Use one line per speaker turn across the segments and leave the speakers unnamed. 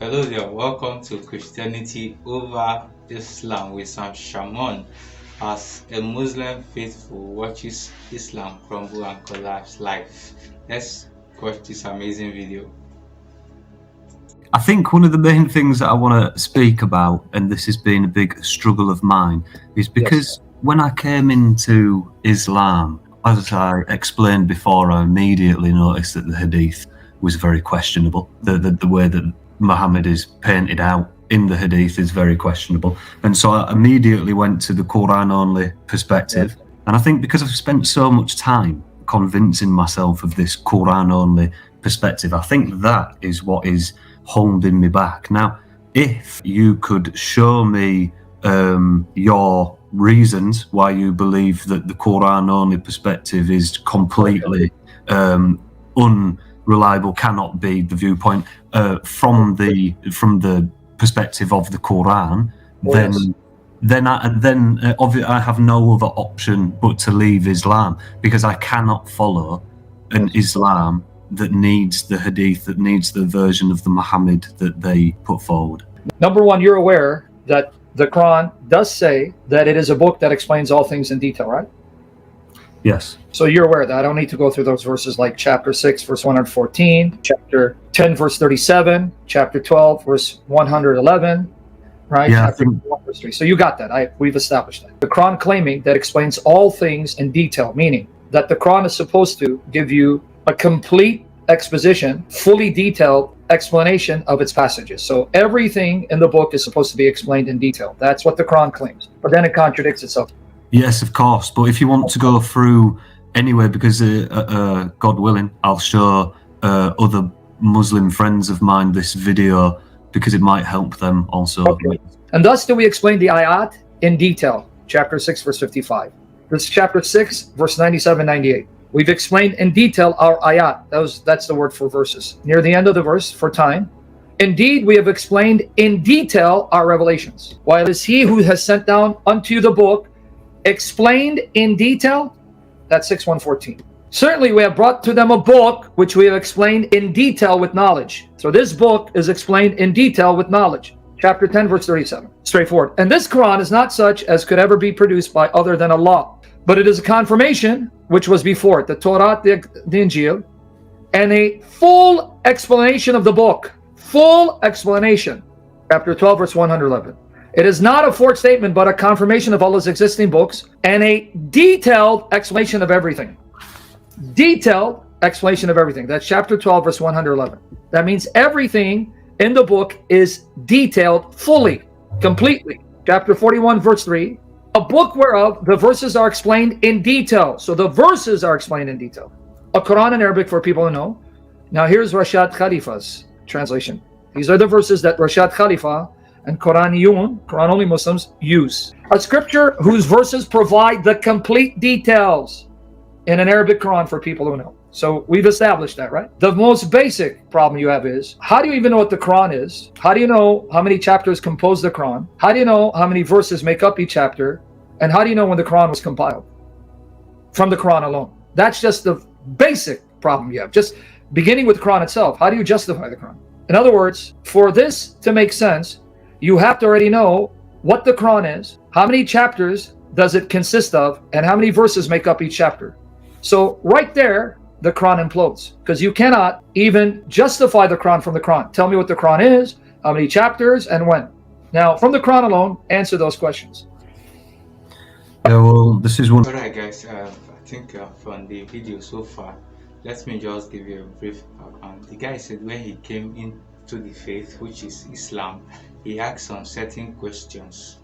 Hello there, welcome to Christianity over Islam with Sam Shamoun. As a Muslim faithful watches Islam crumble and collapse live. Let's watch this amazing video.
I think one of the main things that I want to speak about, and this has been a big struggle of mine, is because when I came into Islam, as I explained before, I immediately noticed that the hadith was very questionable. The way that Muhammad is painted out in the hadith is very questionable. And so I immediately went to the Quran only perspective. And I think because I've spent so much time convincing myself of this Quran only perspective, I think that is what is holding me back. Now, if you could show me your reasons why you believe that the Quran only perspective is completely unreliable, cannot be the viewpoint from the perspective of the Quran, then I have no other option but to leave Islam, because I cannot follow an Islam that needs the hadith, that needs the version of the Muhammad that they put forward.
Number one, you're aware that the Quran does say that it is a book that explains all things in detail, right?
Yes.
So you're aware that I don't need to go through those verses like chapter 6, verse 114, chapter 10, verse 37, chapter 12, verse 111, right?
Yeah,
chapter 1, verse 3. So you got that. We've established that. The Quran claiming that explains all things in detail, meaning that the Quran is supposed to give you a complete exposition, fully detailed explanation of its passages. So everything in the book is supposed to be explained in detail. That's what the Quran claims. But then it contradicts itself.
Yes, of course. But if you want to go through anyway, because God willing, I'll show other Muslim friends of mine this video, because it might help them also.
Okay. And thus do we explain the ayat in detail. Chapter 6, verse 55. This is chapter 6, verse 97, 98. We've explained in detail our ayat. That's the word for verses. Near the end of the verse, for time. Indeed, we have explained in detail our revelations. While it is he who has sent down unto you the book, explained in detail, that's 6:114. Certainly we have brought to them a book which we have explained in detail with knowledge. So this book is explained in detail with knowledge. Chapter 10, verse 37. Straightforward. And this Quran is not such as could ever be produced by other than Allah, but it is a confirmation which was before it, the Torah, the Injil, and a full explanation of the book. Full explanation. Chapter 12, verse 111. It is not a forged statement, but a confirmation of Allah's existing books and a detailed explanation of everything. Detailed explanation of everything. That's chapter 12, verse 111. That means everything in the book is detailed fully, completely. Chapter 41, verse 3. A book whereof the verses are explained in detail. So the verses are explained in detail. A Quran in Arabic for people who know. Now here's Rashad Khalifa's translation. These are the verses that Rashad Khalifa and Quran only Muslims, use. A scripture whose verses provide the complete details in an Arabic Quran for people who know. So we've established that, right? The most basic problem you have is, how do you even know what the Quran is? How do you know how many chapters compose the Quran? How do you know how many verses make up each chapter? And how do you know when the Quran was compiled? From the Quran alone. That's just the basic problem you have. Just beginning with the Quran itself. How do you justify the Quran? In other words, for this to make sense, you have to already know what the Quran is, how many chapters does it consist of, and how many verses make up each chapter. So right there, the Quran implodes, because you cannot even justify the Quran from the Quran. Tell me what the Quran is, how many chapters, and when. Now, from the Quran alone, answer those questions.
Yeah, well, this is one.
Alright guys, I think from the video so far, let me just give you a brief background. The guy said when he came into the faith, which is Islam, he asked some certain questions,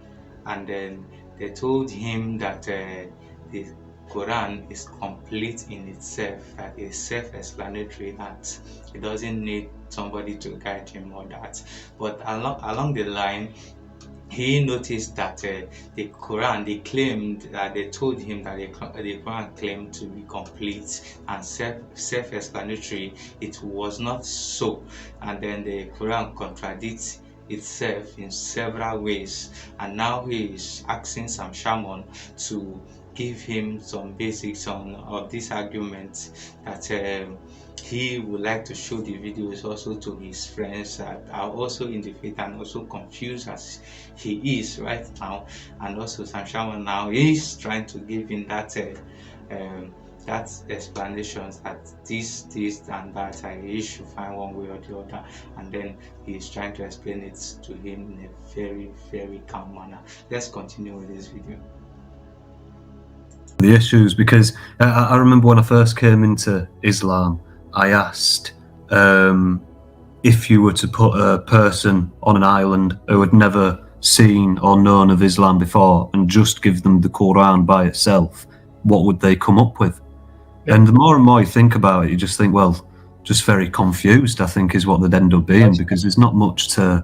and then they told him that the Quran is complete in itself, that it's self-explanatory, that it doesn't need somebody to guide him or that. But along the line, he noticed that the Quran, they told him that the Quran claimed to be complete and self-explanatory. It was not so, and then the Quran contradicts itself in several ways. And now he is asking Sam Shamoun to give him some basics on of this argument that he would like to show the videos also to his friends that are also in the faith and also confused as he is right now. And also Shamoun now is trying to give him that that explanations that this and that he should find one way or the other, and then he's trying to explain it to him in a very, very calm manner. Let's continue with this video.
The issues, because I remember when I first came into Islam, I asked if you were to put a person on an island who had never seen or known of Islam before and just give them the Quran by itself, what would they come up with? Yeah. And the more and more you think about it, you just think, well, just very confused, I think, is what they'd end up being, because there's not much to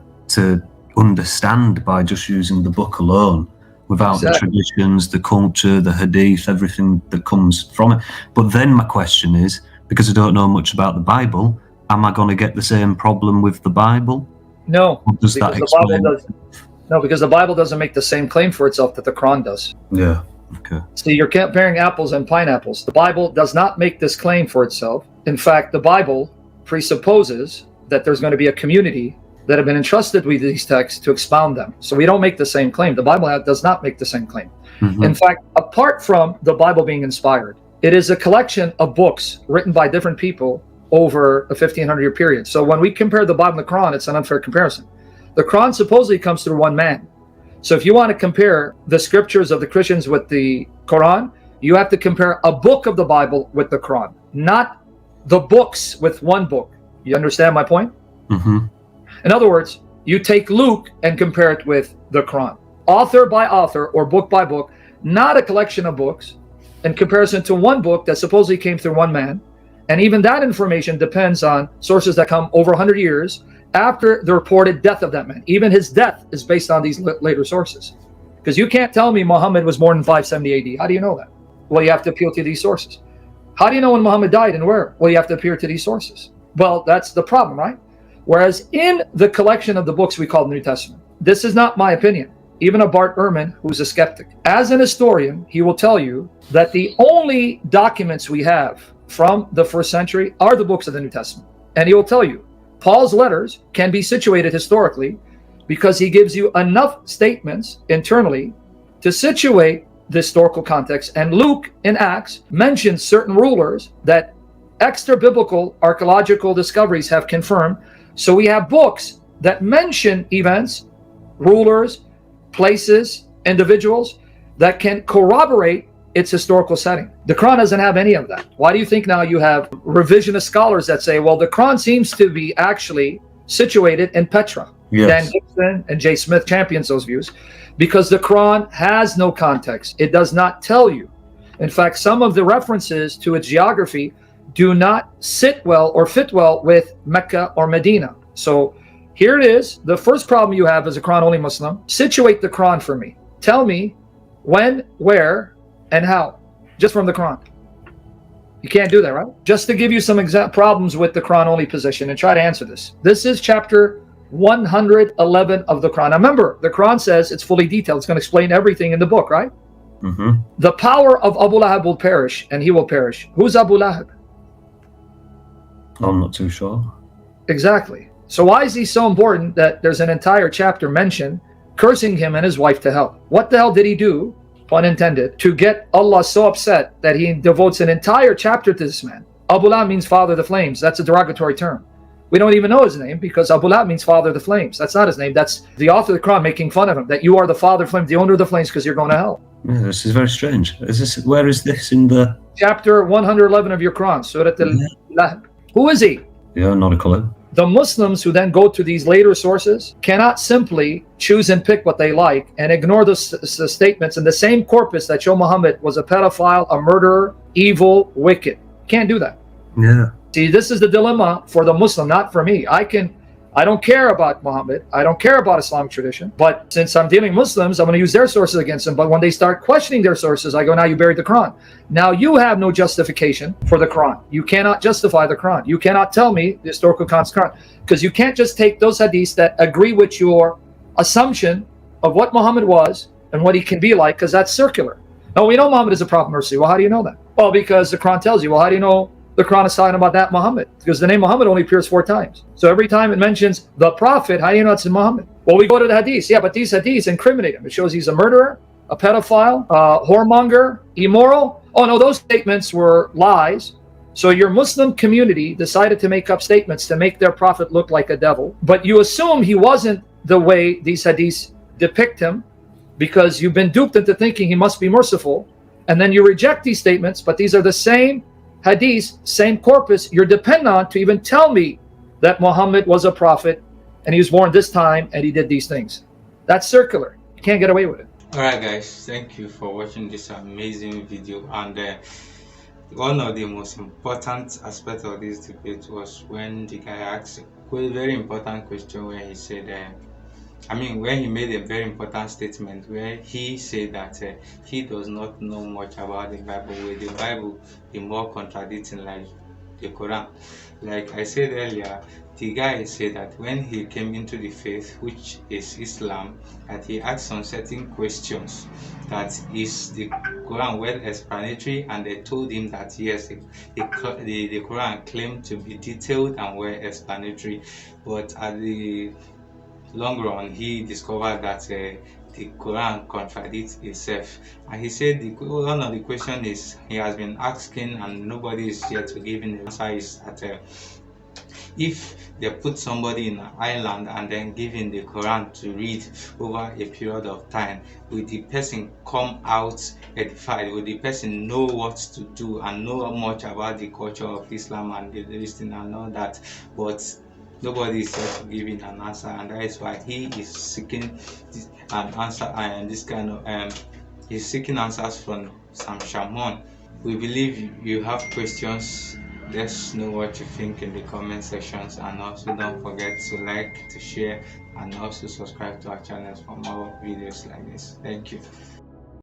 understand by just using the book alone, without the traditions, the culture, the hadith, everything that comes from it. But then my question is, because I don't know much about the Bible, am I going to get the same problem with the Bible?
No.
Or does that explain?
No, because the Bible doesn't make the same claim for itself that the Quran does.
Yeah. Okay.
See, you're comparing apples and pineapples. The Bible does not make this claim for itself. In fact, the Bible presupposes that there's going to be a community that have been entrusted with these texts to expound them. So we don't make the same claim. The Bible does not make the same claim. Mm-hmm. In fact, apart from the Bible being inspired, it is a collection of books written by different people over a 1500-year period. So when we compare the Bible and the Quran, it's an unfair comparison. The Quran supposedly comes through one man. So if you want to compare the scriptures of the Christians with the Quran, you have to compare a book of the Bible with the Quran, not the books with one book. You understand my point?
Mm-hmm.
In other words, you take Luke and compare it with the Quran. Author by author or book by book, not a collection of books, in comparison to one book that supposedly came through one man. And even that information depends on sources that come over 100 years after the reported death of that man. Even his death is based on these later sources. Because you can't tell me Muhammad was born in 570 AD. How do you know that? Well, you have to appeal to these sources. How do you know when Muhammad died and where? Well, you have to appeal to these sources. Well, that's the problem, right? Whereas in the collection of the books we call the New Testament, this is not my opinion. Even a Bart Ehrman, who's a skeptic, as an historian, he will tell you that the only documents we have from the first century are the books of the New Testament. And he will tell you, Paul's letters can be situated historically because he gives you enough statements internally to situate the historical context. And Luke in Acts mentions certain rulers that extra-biblical archaeological discoveries have confirmed. So we have books that mention events, rulers, places, individuals that can corroborate its historical setting. The Quran doesn't have any of that. Why do you think now you have revisionist scholars that say, well, the Quran seems to be actually situated in Petra? Yes. Dan Gibson and Jay Smith champions those views because the Quran has no context. It does not tell you. In fact, some of the references to its geography do not sit well or fit well with Mecca or Medina. So here it is. The first problem you have as a Quran-only Muslim, situate the Quran for me. Tell me when, where, and how, just from the Quran. You can't do that, right? Just to give you some problems with the Quran-only position and try to answer this. This is chapter 111 of the Quran. Now remember, the Quran says it's fully detailed. It's going to explain everything in the book, right?
Mm-hmm.
The power of Abu Lahab will perish, and he will perish. Who's Abu Lahab?
I'm not too sure.
Exactly. So why is he so important that there's an entire chapter mentioned cursing him and his wife to hell? What the hell did he do, pun intended, to get Allah so upset that he devotes an entire chapter to this man? Abu Lahab means father of the flames. That's a derogatory term. We don't even know his name because Abu Lahab means father of the flames. That's not his name. That's the author of the Quran making fun of him, that you are the father of the flames, the owner of the flames, because you're going to hell.
Yeah, this is very strange. Where is this in the...
Chapter 111 of your Quran, Surah Al-Lahab. Who is he?
Yeah, not a clue.
The Muslims who then go to these later sources cannot simply choose and pick what they like and ignore the statements in the same corpus that show Muhammad was a pedophile, a murderer, evil, wicked. Can't do that.
Yeah.
See, this is the dilemma for the Muslim, not for me. I don't care about Muhammad. I don't care about Islamic tradition. But since I'm dealing with Muslims, I'm going to use their sources against them. But when they start questioning their sources, I go, now you buried the Quran. Now you have no justification for the Quran. You cannot justify the Quran. You cannot tell me the historical context of the Quran. Because you can't just take those hadiths that agree with your assumption of what Muhammad was and what he can be like, because that's circular. No, we know Muhammad is a prophet of mercy. Well, how do you know that? Well, because the Quran tells you. Well, how do you know the Quran is talking about that Muhammad? Because the name Muhammad only appears 4 times. So every time it mentions the prophet, how do you know it's in Muhammad? Well, we go to the hadith. Yeah, but these hadiths incriminate him. It shows he's a murderer, a pedophile, a whoremonger, immoral. Oh, no, those statements were lies. So your Muslim community decided to make up statements to make their prophet look like a devil. But you assume he wasn't the way these hadiths depict him, because you've been duped into thinking he must be merciful. And then you reject these statements, but these are the same hadiths, same corpus you're dependent on to even tell me that Muhammad was a prophet and he was born this time and he did these things. That's circular. You can't get away with it.
Alright guys, thank you for watching this amazing video. And one of the most important aspects of this debate was when the guy asked a very important question, where he said when he made a very important statement where he said that he does not know much about the Bible, with the Bible be more contradicting like the Quran. Like I said earlier, the guy said that when he came into the faith, which is Islam, that he asked some certain questions, that is the Quran well explanatory, and they told him that yes, the Quran claimed to be detailed and well explanatory, but at the long run he discovered that the Quran contradicts itself. And he said one of the questions is he has been asking and nobody is yet to give him the answer, is that if they put somebody in an island and then give him the Quran to read over a period of time, will the person come out edified? Will the person know what to do and know much about the culture of Islam and the listing and all that? But nobody is yet to give him an answer, and that is why he is seeking an answer, and this kind of he's seeking answers from Shamoun. We believe you have questions. Let's know what you think in the comment sections, and also don't forget to like, to share, and also subscribe to our channel for more videos like this. Thank you.